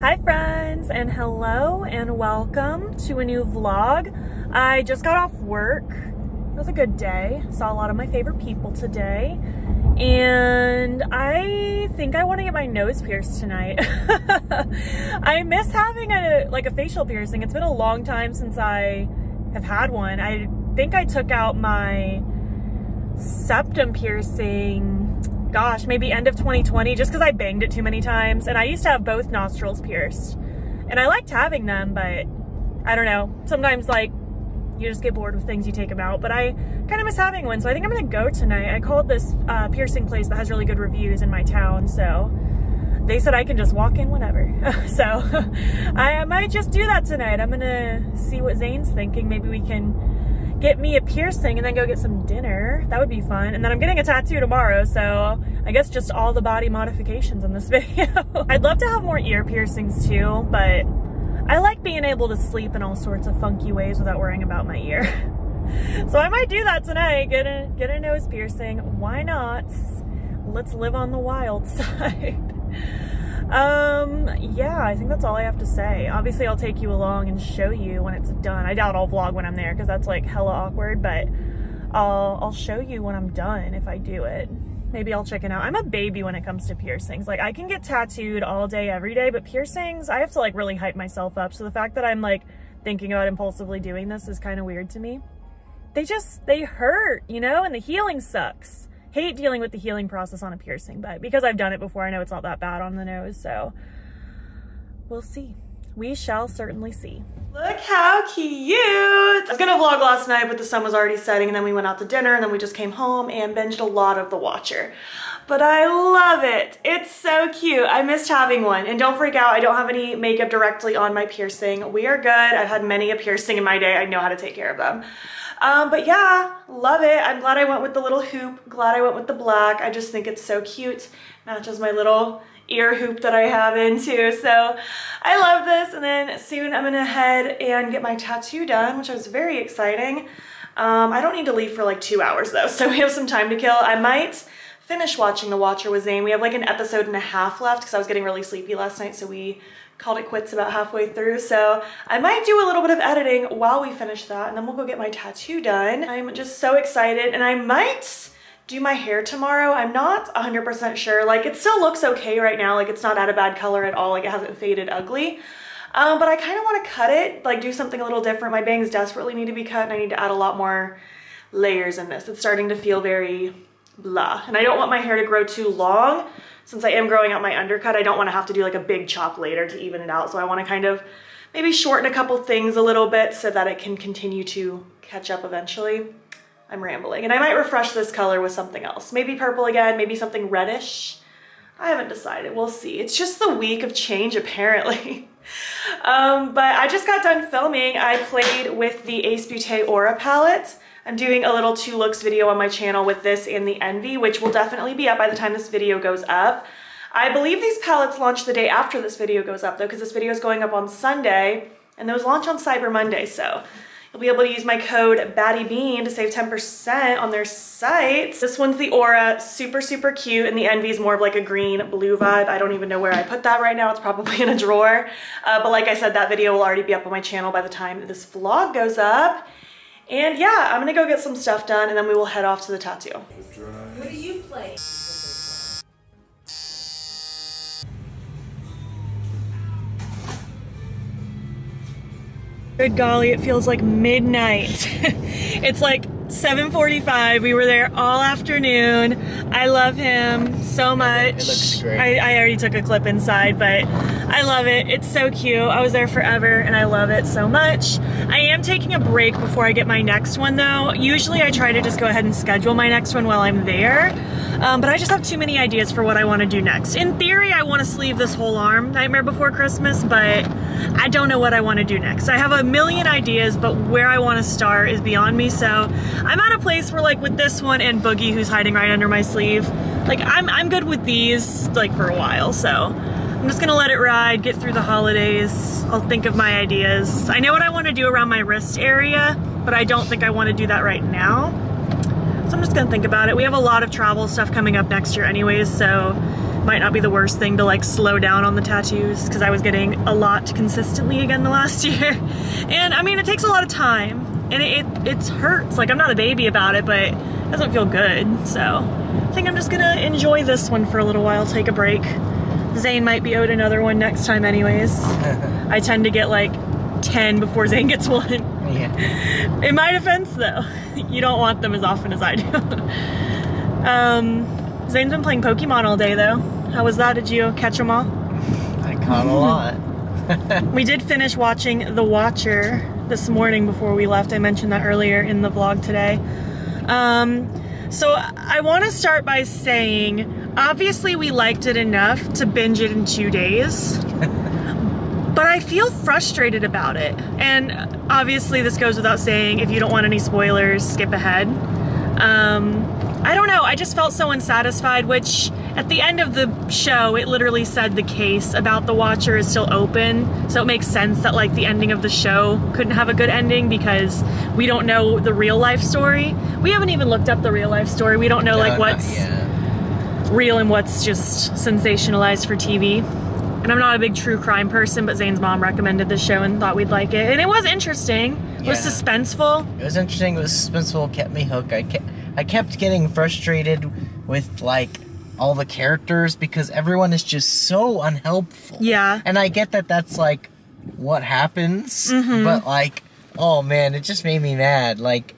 Hi friends, and hello and welcome to a new vlog. I just got off work. It was a good day. Saw a lot of my favorite people today. And I think I want to get my nose pierced tonight. I miss having a facial piercing. It's been a long time since I have had one. I think I took out my septum piercing, gosh, maybe end of 2020, just because I banged it too many times. And I used to have both nostrils pierced. And I liked having them, but I don't know. Sometimes you just get bored with things, you take them out. But I kind of miss having one, so I think I'm gonna go tonight. I called this piercing place that has really good reviews in my town, so they said I can just walk in whenever. So I might just do that tonight. I'm gonna see what Zane's thinking. Maybe we can get me a piercing and then go get some dinner. That would be fun. And then I'm getting a tattoo tomorrow, so I guess just all the body modifications in this video. I'd love to have more ear piercings too, but I like being able to sleep in all sorts of funky ways without worrying about my ear. So I might do that tonight, get a nose piercing. Why not? Let's live on the wild side. Yeah, I think that's all I have to say. Obviously I'll take you along and show you when it's done. I doubt I'll vlog when I'm there because that's like hella awkward, but I'll show you when I'm done if I do it. Maybe I'll check it out. I'm a baby when it comes to piercings. Like, I can get tattooed all day, every day, but piercings, I have to really hype myself up. So the fact that I'm thinking about impulsively doing this is kind of weird to me. They hurt, you know, and the healing sucks. Hate dealing with the healing process on a piercing, but because I've done it before, I know it's not that bad on the nose, so we'll see. We shall certainly see. Look how cute! I was gonna vlog last night, but the sun was already setting, and then we went out to dinner, and then we just came home and binged a lot of The Watcher. But I love it. It's so cute. I missed having one. And don't freak out, I don't have any makeup directly on my piercing. We are good. I've had many a piercing in my day. I know how to take care of them. But yeah, love it. I'm glad I went with the little hoop. Glad I went with the black. I just think it's so cute. Matches my little ear hoop that I have in too. So I love this. And then soon I'm gonna head and get my tattoo done, which is very exciting. I don't need to leave for 2 hours though, so we have some time to kill. I might finish watching The Watcher with Zane. We have an episode and a half left because I was getting really sleepy last night, so we called it quits about halfway through. So I might do a little bit of editing while we finish that, and then we'll go get my tattoo done. I'm just so excited, and I might do my hair tomorrow. I'm not 100% sure. It still looks okay right now. It's not at a bad color at all. It hasn't faded ugly. But I kind of want to cut it, do something a little different. My bangs desperately need to be cut, and I need to add a lot more layers in this. It's starting to feel very blah. And I don't want my hair to grow too long. Since I am growing out my undercut, I don't want to have to do a big chop later to even it out. So I want to kind of maybe shorten a couple things a little bit so that it can continue to catch up eventually. I'm rambling. And I might refresh this color with something else. Maybe purple again, maybe something reddish. I haven't decided, we'll see. It's just the week of change apparently. But I just got done filming. I played with the Ace Beauté Aura palette. I'm doing a little 2 looks video on my channel with this and the Envy, which will definitely be up by the time this video goes up. I believe these palettes launch the day after this video goes up though, because this video is going up on Sunday and those launch on Cyber Monday. So you'll be able to use my code battybean to save 10% on their site. This one's the Aura, super, super cute, and the Envy is more of a green blue vibe. I don't even know where I put that right now. It's probably in a drawer. But like I said, that video will already be up on my channel by the time this vlog goes up. And yeah, I'm gonna go get some stuff done, and then we will head off to the tattoo. What do you play? Good golly, it feels like midnight. It's 7:45. We were there all afternoon. I love him so much. It looks great. I already took a clip inside, but I love it. It's so cute. I was there forever and I love it so much. I am taking a break before I get my next one though. Usually I try to just go ahead and schedule my next one while I'm there. But I just have too many ideas for what I want to do next. In theory, I want to sleeve this whole arm, Nightmare Before Christmas, but I don't know what I want to do next. I have a million ideas, but where I want to start is beyond me. So I'm at a place where with this one and Boogie, who's hiding right under my sleeve, I'm good with these for a while. So I'm just gonna let it ride, get through the holidays. I'll think of my ideas. I know what I want to do around my wrist area, but I don't think I want to do that right now. So I'm just gonna think about it. We have a lot of travel stuff coming up next year anyways, so might not be the worst thing to like slow down on the tattoos, because I was getting a lot consistently again the last year. And I mean, it takes a lot of time, and it hurts. Like, I'm not a baby about it, but it doesn't feel good. So I think I'm just gonna enjoy this one for a little while, take a break. Zane might be owed another one next time anyways. I tend to get like 10 before Zane gets one. Yeah. In my defense though, you don't want them as often as I do. Zane's been playing Pokemon all day though. How was that? Did you catch them all? I caught a lot. We did finish watching The Watcher this morning before we left. I mentioned that earlier in the vlog today. So I want to start by saying, obviously we liked it enough to binge it in 2 days, but I feel frustrated about it. And obviously this goes without saying, if you don't want any spoilers, skip ahead. I don't know, I just felt so unsatisfied, which at the end of the show, it literally said the case about The Watcher is still open. So it makes sense that like the ending of the show couldn't have a good ending, because we don't know the real life story. We haven't even looked up the real life story. We don't know like what's real and what's just sensationalized for TV. And I'm not a big true crime person, but Zane's mom recommended this show and thought we'd like it. And it was interesting. It was suspenseful. It was interesting, it was suspenseful, kept me hooked. I kept getting frustrated with like all the characters because everyone is just so unhelpful. Yeah. And I get that that's like what happens, but like, oh man, it just made me mad. Like,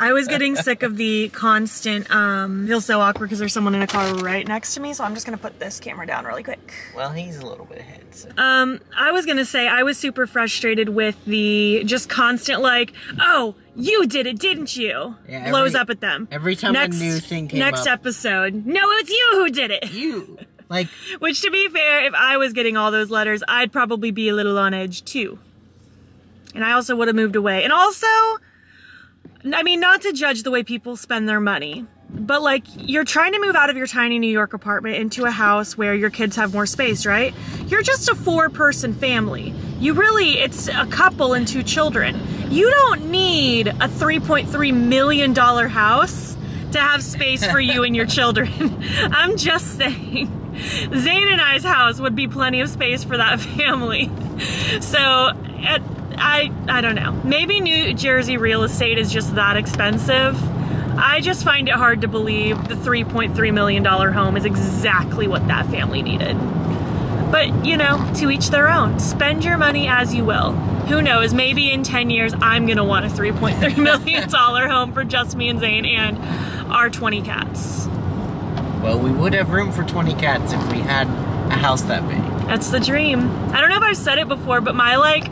I was getting sick of the constant, feels so awkward because there's someone in a car right next to me, so I'm just gonna put this camera down really quick. well, he's a little bit ahead. So. I was gonna say, I was super frustrated with the just constant like, oh, you did it, didn't you? Yeah, blows up at them. Every time a new thing came Next up. episode, no, it's you who did it. You. Like. Which, to be fair, if I was getting all those letters, I'd probably be a little on edge too. And I also would have moved away. And also, I mean, not to judge the way people spend their money, but like, you're trying to move out of your tiny New York apartment into a house where your kids have more space, right? You're just a 4-person family. It's a couple and 2 children. You don't need a $3.3 million house to have space for you and your children. I'm just saying. Zane and I's house would be plenty of space for that family. So, I don't know. Maybe New Jersey real estate is just that expensive. I just find it hard to believe the $3.3 million home is exactly what that family needed. But, you know, to each their own. Spend your money as you will. Who knows, maybe in 10 years I'm gonna want a $3.3 million home for just me and Zane and our 20 cats. Well, we would have room for 20 cats if we had a house that big. That's the dream. I don't know if I've said it before, but my like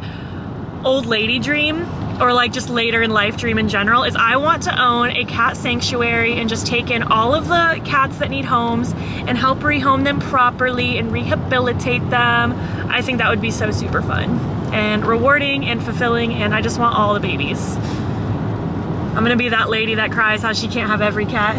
old lady dream, or like just later in life dream in general, is I want to own a cat sanctuary and just take in all of the cats that need homes and help rehome them properly and rehabilitate them. I think that would be so super fun and rewarding and fulfilling, and I just want all the babies. I'm gonna be that lady that cries how she can't have every cat.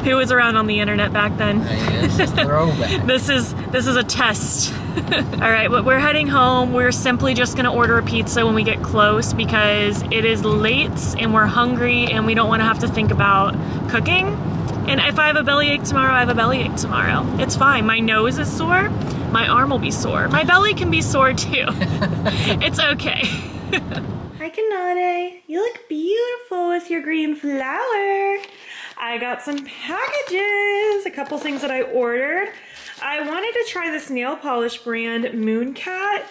Who was around on the internet back then. It's just throwback. This is a test. All right, but we're heading home. We're simply just gonna order a pizza when we get close because it is late and we're hungry and we don't wanna have to think about cooking. And if I have a bellyache tomorrow, I have a bellyache tomorrow. It's fine. My nose is sore. My arm will be sore. My belly can be sore too. It's okay. Hi, Kanade. You look beautiful with your green flower. I got some packages, a couple things that I ordered. I wanted to try this nail polish brand, Mooncat.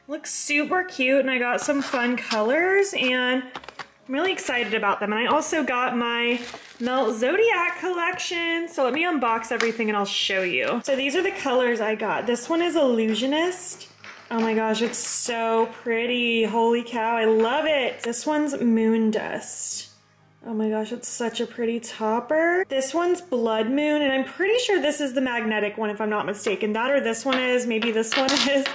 Looks super cute, and I got some fun colors, and I'm really excited about them. And I also got my Melt Zodiac collection, so let me unbox everything and I'll show you. So these are the colors I got. This one is Illusionist. Oh my gosh, it's so pretty. Holy cow, I love it. This one's Moon Dust. Oh my gosh, it's such a pretty topper. This one's Blood Moon, and I'm pretty sure this is the magnetic one if I'm not mistaken. That or this one is, maybe this one is.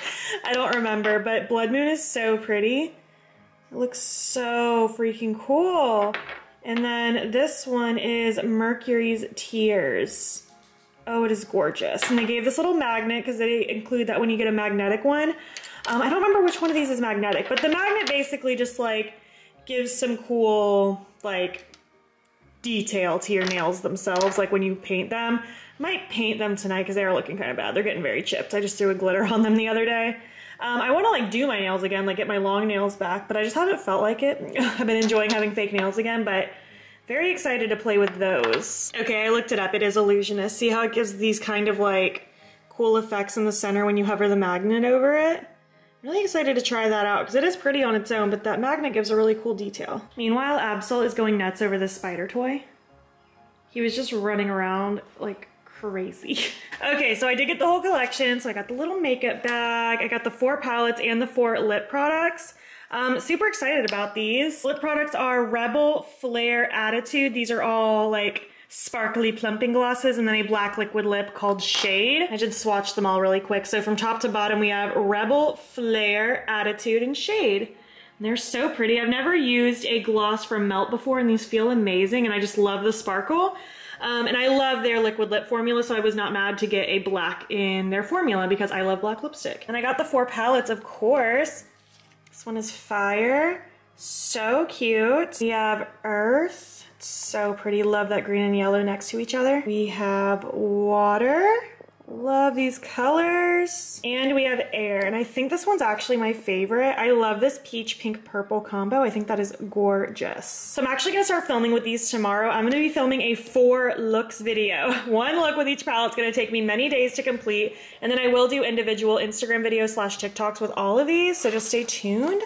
I don't remember, but Blood Moon is so pretty. It looks so freaking cool. And then this one is Mercury's Tears. Oh, it is gorgeous. And they gave this little magnet because they include that when you get a magnetic one. I don't remember which one of these is magnetic, but the magnet basically just like gives some cool like detail to your nails themselves, like when you paint them. I might paint them tonight because they are looking kind of bad. They're getting very chipped. I just threw a glitter on them the other day. I want to like do my nails again, like get my long nails back, but I just haven't felt like it. I've been enjoying having fake nails again, but very excited to play with those. Okay, I looked it up. It is Illusionist. See how it gives these kind of like cool effects in the center when you hover the magnet over it? Really excited to try that out because it is pretty on its own, but that magnet gives a really cool detail. Meanwhile, Absol is going nuts over this spider toy. He was just running around like crazy. Okay, so I did get the whole collection. So I got the little makeup bag, I got the 4 palettes and the 4 lip products. Super excited about these. Lip products are Rebel, Flare, Attitude. These are all like sparkly plumping glosses, and then a black liquid lip called Shade. I just swatched them all really quick. So from top to bottom we have Rebel, Flare, Attitude, and Shade. And they're so pretty. I've never used a gloss from Melt before, and these feel amazing, and I just love the sparkle. And I love their liquid lip formula, so I was not mad to get a black in their formula because I love black lipstick. And I got the 4 palettes, of course. This one is Fire. So cute. We have Earth. It's so pretty. Love that green and yellow next to each other. We have Water. Love these colors. And we have Air, and I think this one's actually my favorite. I love this peach pink purple combo. I think that is gorgeous. So I'm actually gonna start filming with these tomorrow. I'm gonna be filming a 4 looks video. 1 look with each palette. It's gonna take me many days to complete, and then I will do individual Instagram videos / TikToks with all of these, so just stay tuned.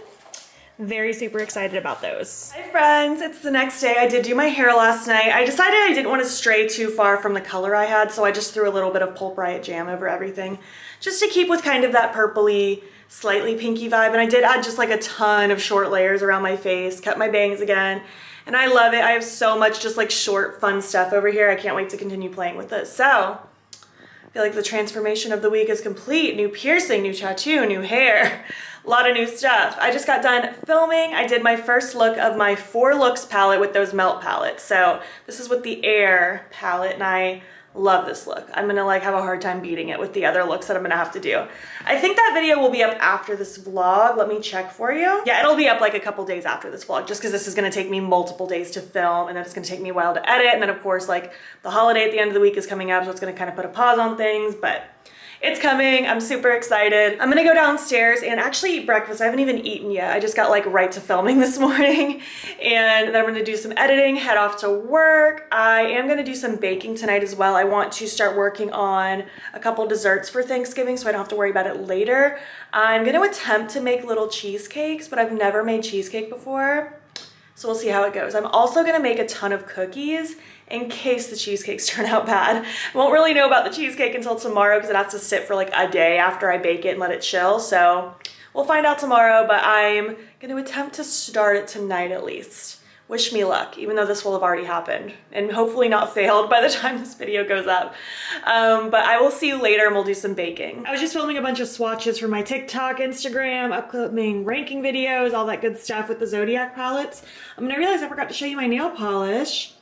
Very super excited about those. Hi friends, it's the next day. I did do my hair last night. I decided I didn't want to stray too far from the color I had, so I just threw a little bit of Pulp Riot Jam over everything, just to keep with kind of that purpley, slightly pinky vibe. And I did add just like a ton of short layers around my face, cut my bangs again, and I love it. I have so much just like short, fun stuff over here. I can't wait to continue playing with this. So, I feel like the transformation of the week is complete. New piercing, new tattoo, new hair. A lot of new stuff. I just got done filming. I did my first look of my 4 looks palette with those Melt palettes. So this is with the Air palette, and I love this look. I'm gonna like have a hard time beating it with the other looks that I'm gonna have to do. I think that video will be up after this vlog. Let me check for you. Yeah, it'll be up like a couple days after this vlog, just because this is gonna take me multiple days to film, and then it's gonna take me a while to edit, and then of course like the holiday at the end of the week is coming up, so it's gonna kind of put a pause on things, but it's coming. I'm super excited. I'm gonna go downstairs and actually eat breakfast. I haven't even eaten yet. I just got like right to filming this morning, and then I'm gonna do some editing, head off to work. I am gonna do some baking tonight as well. I want to start working on a couple desserts for Thanksgiving so I don't have to worry about it later. I'm gonna attempt to make little cheesecakes, but I've never made cheesecake before, so we'll see how it goes. I'm also gonna make a ton of cookies in case the cheesecakes turn out bad. I won't really know about the cheesecake until tomorrow because it has to sit for like a day after I bake it and let it chill. So we'll find out tomorrow, but I'm gonna attempt to start it tonight at least. Wish me luck, even though this will have already happened and hopefully not failed by the time this video goes up. But I will see you later and we'll do some baking. I was just filming a bunch of swatches for my TikTok, Instagram, upcoming ranking videos, all that good stuff with the Zodiac palettes. I realized I forgot to show you my nail polish.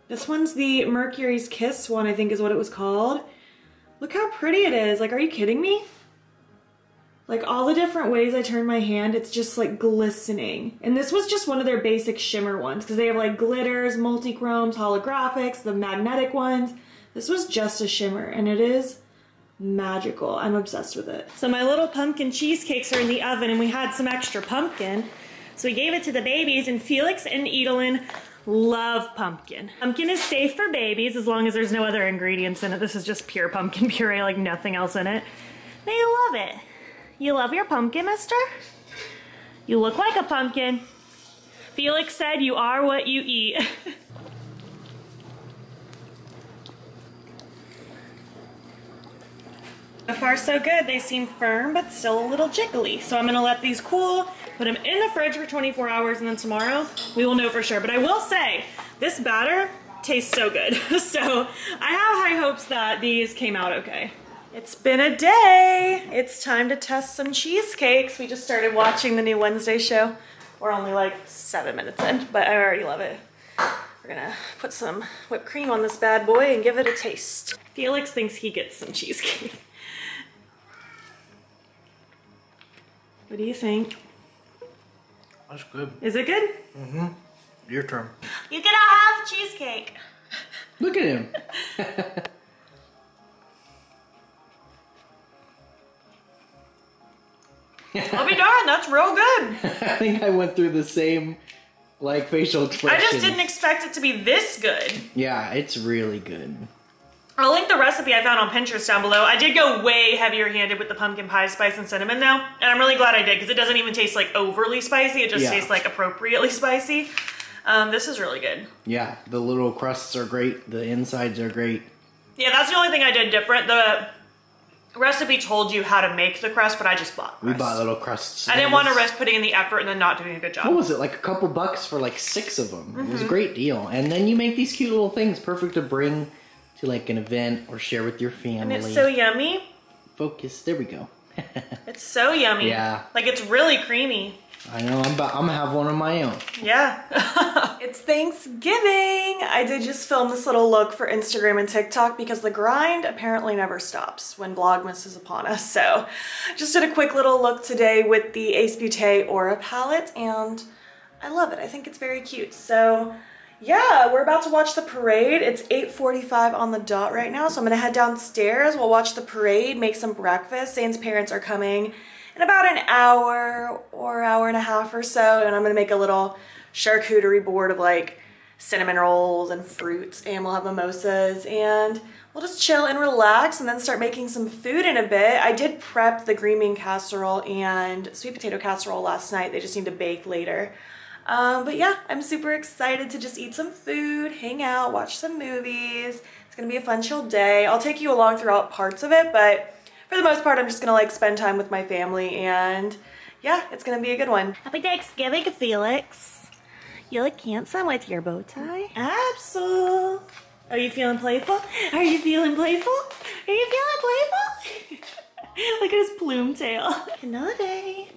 This one's the Mercury's Kiss one, I think is what it was called. Look how pretty it is. Like, are you kidding me? Like, all the different ways I turn my hand, it's just like glistening. And this was just one of their basic shimmer ones because they have like glitters, multi-chromes, holographics, the magnetic ones. This was just a shimmer and it is magical. I'm obsessed with it. So my little pumpkin cheesecakes are in the oven, and we had some extra pumpkin. So we gave it to the babies, and Felix and Edelyn love pumpkin. Pumpkin is safe for babies as long as there's no other ingredients in it. This is just pure pumpkin puree, like nothing else in it. They love it. You love your pumpkin, mister? You look like a pumpkin. Felix said you are what you eat. So far so good. They seem firm but still a little jiggly. So I'm gonna let these cool, put them in the fridge for 24 hours, and then tomorrow we will know for sure. But I will say, this batter tastes so good. So I have high hopes that these came out okay. It's been a day. It's time to test some cheesecakes. We just started watching the new Wednesday show. We're only like 7 minutes in, but I already love it. We're gonna put some whipped cream on this bad boy and give it a taste. Felix thinks he gets some cheesecake. What do you think? That's good. Is it good? Mm-hmm. Your turn. You can have want cheesecake. Look at him. I'll be darned, that's real good. I think I went through the same, like, facial expression. I just didn't expect it to be this good. Yeah, it's really good. I'll link the recipe I found on Pinterest down below. I did go way heavier handed with the pumpkin pie spice and cinnamon though, and I'm really glad I did because it doesn't even taste like overly spicy, it just tastes like appropriately spicy. This is really good. Yeah, the little crusts are great, the insides are great. Yeah, that's the only thing I did different. The recipe told you how to make the crust, but I just bought crust. We bought little crusts. I didn't want to risk putting in the effort and then not doing a good job. What was it, like a couple bucks for like 6 of them? It was a great deal. And then you make these cute little things, perfect to bring to like an event or share with your family. And it's so yummy. Focus, there we go. It's so yummy. Yeah. Like it's really creamy. I know, I'm gonna have one of my own. Yeah. It's Thanksgiving. I did just film this little look for Instagram and TikTok because the grind apparently never stops when Vlogmas is upon us. So just did a quick little look today with the Ace Beauté Aura palette and I love it. I think it's very cute. So yeah, we're about to watch the parade. It's 8:45 on the dot right now. So I'm gonna head downstairs. We'll watch the parade, make some breakfast. Zane's parents are coming in about an hour or hour and a half or so, and I'm gonna make a little charcuterie board of like cinnamon rolls and fruits, and we'll have mimosas, and we'll just chill and relax and then start making some food in a bit. I did prep the green bean casserole and sweet potato casserole last night. They just need to bake later. But yeah, I'm super excited to just eat some food, hang out, watch some movies. It's gonna be a fun, chill day. I'll take you along throughout parts of it, but for the most part, I'm just gonna like spend time with my family and yeah, it's gonna be a good one. Happy Thanksgiving, Felix. You look handsome with your bow tie. Absol. Are you feeling playful? Are you feeling playful? Are you feeling playful? Look at his plume tail. Canode.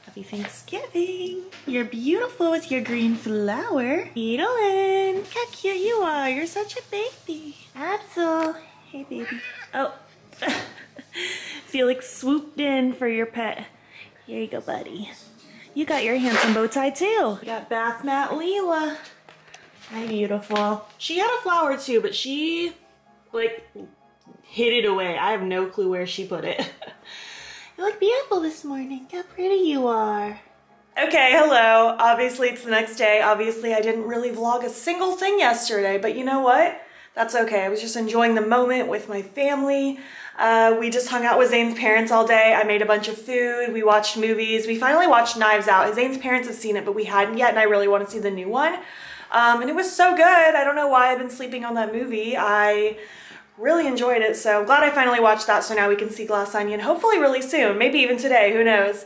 Happy Thanksgiving. You're beautiful with your green flower. Edelin. Look how cute you are. You're such a baby. Absol. Hey, baby. Oh. Felix swooped in for your pet. Here you go, buddy. You got your handsome bow tie too. You got bath mat Leela. Hi, beautiful. She had a flower too, but she like hid it away. I have no clue where she put it. You look beautiful this morning. How pretty you are. Okay, hello. Obviously it's the next day. Obviously I didn't really vlog a single thing yesterday, but you know what? That's okay. I was just enjoying the moment with my family. We just hung out with Zane's parents all day. I made a bunch of food. We watched movies. We finally watched Knives Out. Zane's parents have seen it, but we hadn't yet, and I really want to see the new one. And it was so good. I don't know why I've been sleeping on that movie. I really enjoyed it, so I'm glad I finally watched that, so now we can see Glass Onion hopefully really soon, maybe even today, who knows.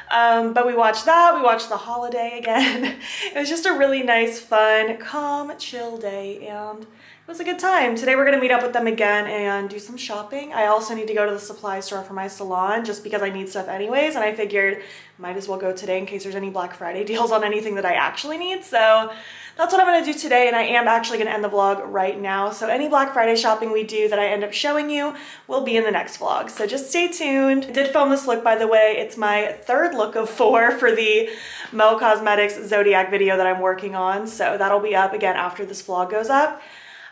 But we watched that, we watched The Holiday again. It was just a really nice, fun, calm, chill day, and it was a good time. Today we're gonna meet up with them again and do some shopping. I also need to go to the supply store for my salon just because I need stuff anyways, and I figured might as well go today in case there's any Black Friday deals on anything that I actually need. So that's what I'm gonna do today, and I am actually gonna end the vlog right now. So any Black Friday shopping we do that I end up showing you will be in the next vlog. So just stay tuned. I did film this look, by the way. It's my third look of 4 for the Mo Cosmetics Zodiac video that I'm working on. So that'll be up again after this vlog goes up.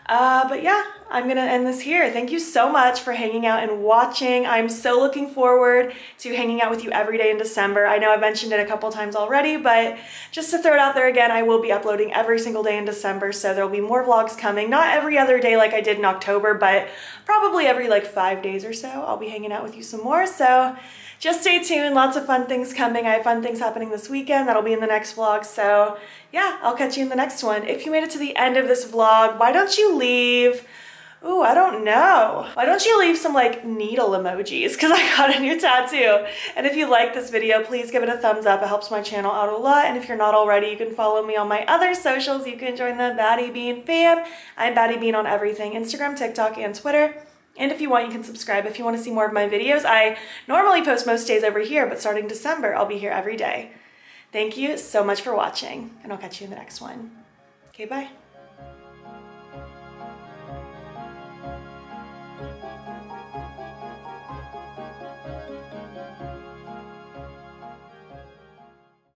But yeah, I'm gonna end this here. Thank you so much for hanging out and watching. I'm so looking forward to hanging out with you every day in December. I know I've mentioned it a couple times already, but just to throw it out there again, I will be uploading every single day in December, so there'll be more vlogs coming. Not every other day like I did in October, but probably every like 5 days or so. I'll be hanging out with you some more, so just stay tuned. Lots of fun things coming. I have fun things happening this weekend. That'll be in the next vlog. So yeah, I'll catch you in the next one. If you made it to the end of this vlog, why don't you leave, ooh, I don't know. Why don't you leave some like needle emojis? Because I got a new tattoo. And if you like this video, please give it a thumbs up. It helps my channel out a lot. And if you're not already, you can follow me on my other socials. You can join the battybean fam. I'm battybean on everything, Instagram, TikTok, and Twitter. And if you want, you can subscribe if you want to see more of my videos. I normally post most days over here, but starting December, I'll be here every day. Thank you so much for watching, and I'll catch you in the next one. Okay, bye.